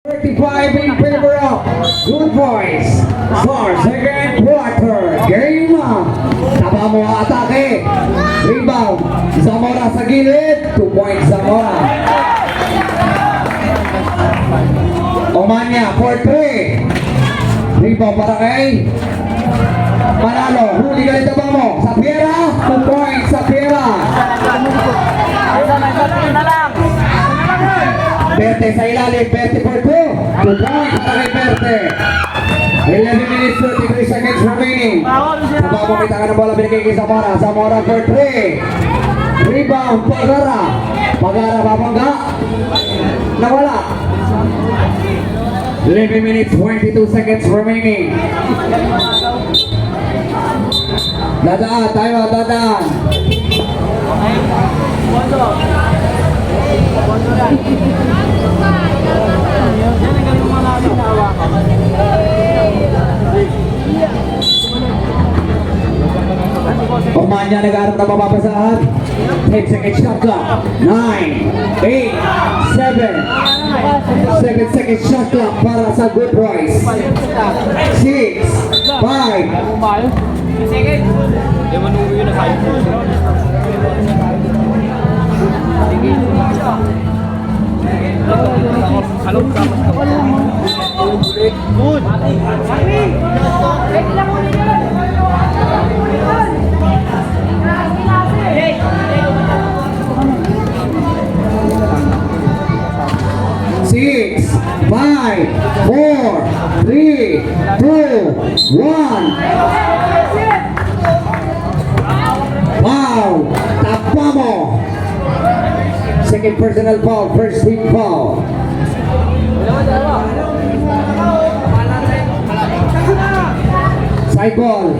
35 in favor of Good Boys for second quarter. Game. Taba mo ang atake. Rebound. Zamora sa gilid. 2 points Zamora. Omania for 3. Rebound para kay Manalo. Huli ka rin taba mo. Sa Piera. 2 points sa Piera. Perte sa ilalim, Perte for 2. 2 points para kay Perte. 11 minutes 33 seconds remaining. Napapamita ka ng bola, binigay kay Zamora. Zamora for 3. Rebound, Pagara. Pagara babangga. Nawala. 11 minutes 22 seconds remaining. Dadaan, tayo, dadaan. Omanya nag-aarap na mapapasahan. 10 seconds shot clock. 9, 8, 7 seconds shot clock para sa Good Boys. 6, 5. Six, 5, 4, 3, 2, 1. Foul! Tapa mo! Second personal foul, first team foul. Side ball.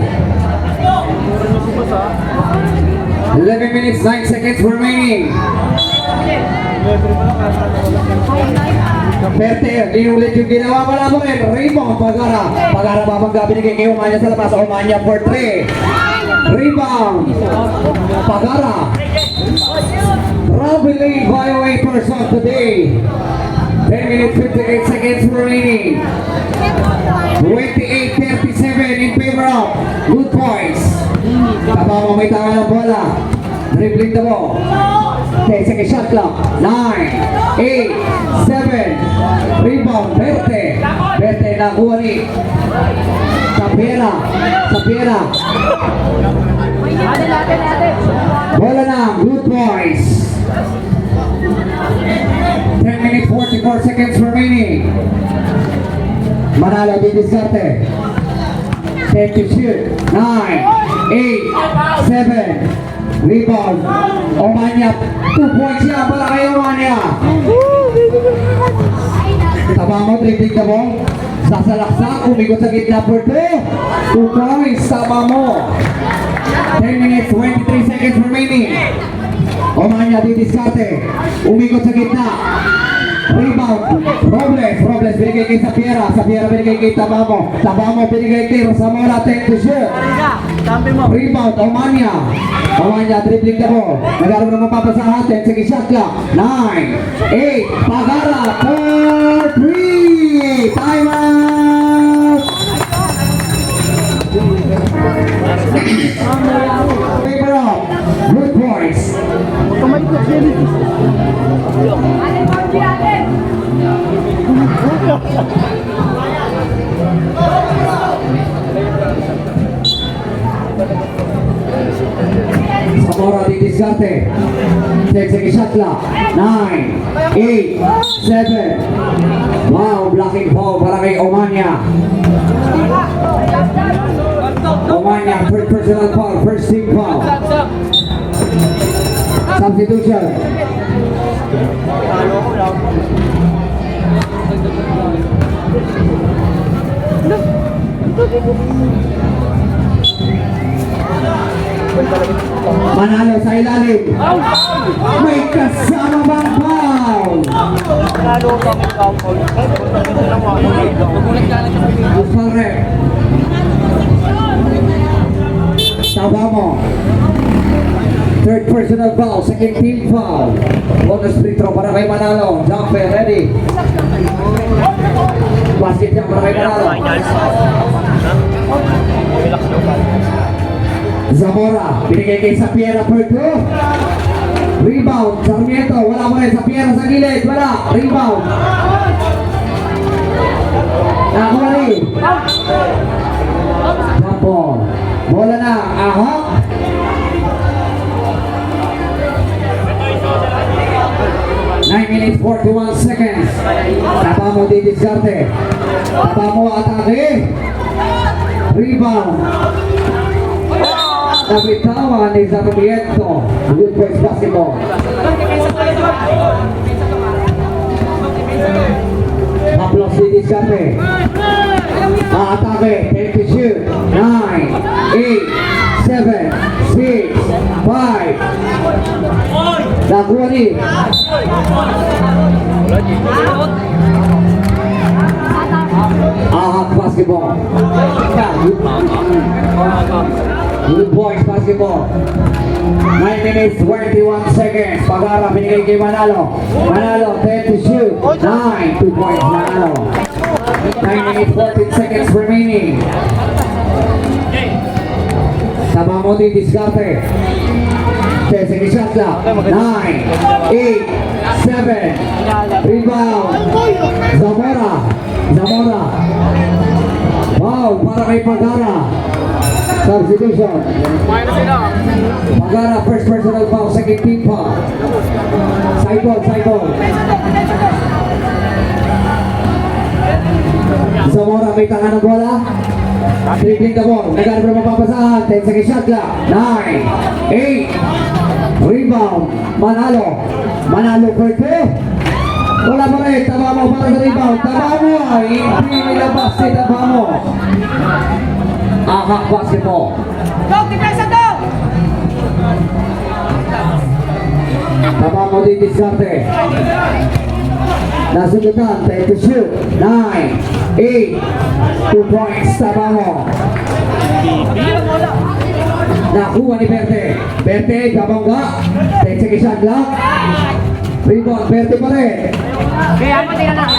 11 minutes, 9 seconds remaining. Perte, inulit yung ginawa mo lang rin. Rebound, Pagara. Pagara babangga, binigay kay Umanya sa labas. Umanya for 3. Rebound. Pagara. Traveling violators of the day. 10 minutes, 58 seconds remaining. 28-37 in favor of Good Boys. Taba mo, may tanga ng bola. Dribbling the ball. 10 second shot clock. 9, 8, 7. Rebound, Berte. Berte nakuha ni Sapiera. Sapiera. Bola na, Good Boys. 10 minutes, 44 seconds remaining. Manalo di diskarte. 10 to shoot. 9, 8, 7. Rebound. Omanya. 2 points yan para kay Omanya. Taba mo, dribbling the ball. Sasalaksak, umigot sa gitna for 2. 2 points, taba mo. 10 minutes, 23 seconds remaining. Omanya didiskarte. Umigot sa gitna. Rebound. Robles binigay kay Sapiera. Sapiera binigay kay Tabamo. Tabamo binigay kay Zamora. 10 to shoot. Rebound, Omanya. Omanya dribbling the ball. Nagkaroon ng mapapasahan. 10 seconds shot clock. 9, 8, Pagara for 3. Time out. Favor of Good Boys. Zamora didiskarte. 10 seconds shot clock. 9, 8, 7. Wow, blocking foul para kay Omanya. Omanya, third personal foul, first team foul. Substitution. Manalo sa ilalim. May kasama bang foul? Correct. Taba mo. Third personal foul, second team foul. Bonus free throw para kay Manalo. Jumper, ready. basket siya para kay Manalo. Zamora, binigay kay Sapiera per 2. Rebound, Sarmiento, wala mo rin. Sapiera sa gilid, wala. Rebound. Nakuha rin. Jump. Bola na, ahok. Nine minutes 41 seconds. Tapa mo di diskarte. Tapa mo atake. Rebound. Nabitawan ni Sarmiento. Good boys basketball. Haplos di diskarte. Atake. Take to shoot. 9, 8, 7, 6, 5. Nakuha ni. Ahak basketball. Good boys basketball. 9 minutes 21 seconds. Pag-ara binigay kay Manalo. Manalo 10 to shoot. 9, 2 points Manalo. 9 minutes 14 seconds remaining. Tama mo din diskarte. Sige shot clock. 9, 8, 7. Rebound. Zamora. Zamora. Wow, para kay Pagara. Substitution. Pagara, first personal foul, second team foul. Cycle, cycle. Zamora may tanga ng bola. Dribbling the ball. Nagano pa mapapasahan. 10 seconds shot clock. 9, 8. Rebound. Manalo. Manalo for 2. Wala pa rin. Tama mo para sa rebound. Tama mo. Hindi nilabas si tama mo. Ahak basketball. Go, depensa to! Tama mo din diskarte. Nasundutan. 10 to shoot. 9, 8. 2 points. Tama mo. Nakuha ni Berte. Berte, kabangga. 10 seconds shot clock. Rebound, Berte pa rin. Kaya mo tingnan na.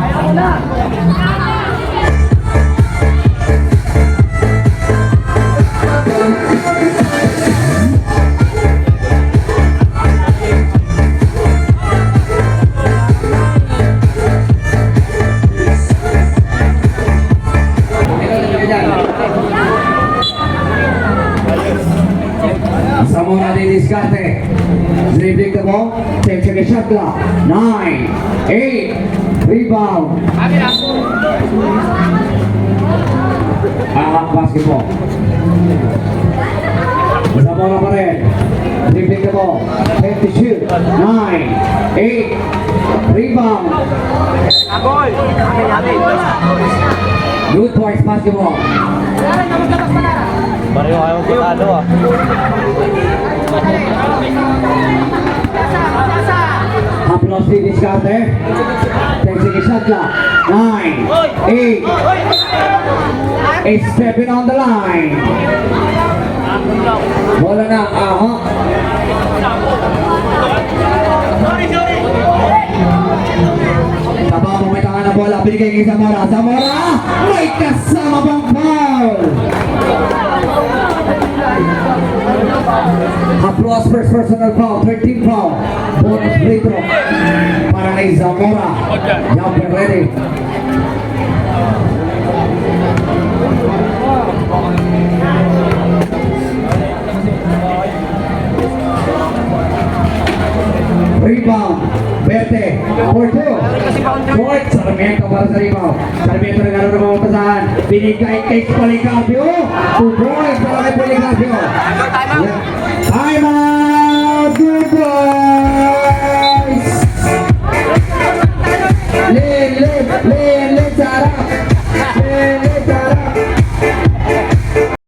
Ayaw na. Zamora di diskarte. Dribbling the ball. 10 seconds shot clock. 9, 8. Rebound. Ahak basketball. Zamora pa rin. Dribbling the ball. 10 to shoot. 9, 8. Rebound. Agol! Good points basketball. Mario, ayaw ko ano ah. Haplos di diskarte. 10 seconds shot clock. 9, 8. It's stepping on the line. Bola na, ahok. Taba mo, may tanga na bola. Binigay kay Zamora. Zamora! May kasama bang foul? Haplos first personal foul. 13 foul. Bonus free throw. Para kay Zamora. Jumper ready. Rebound. Berte. For 2. Short. Sarmiento para sa rebound. Sarmiento nagkaroon ng mga pasahan. Binigay kay Policarpio. 2 points para kay Policarpio.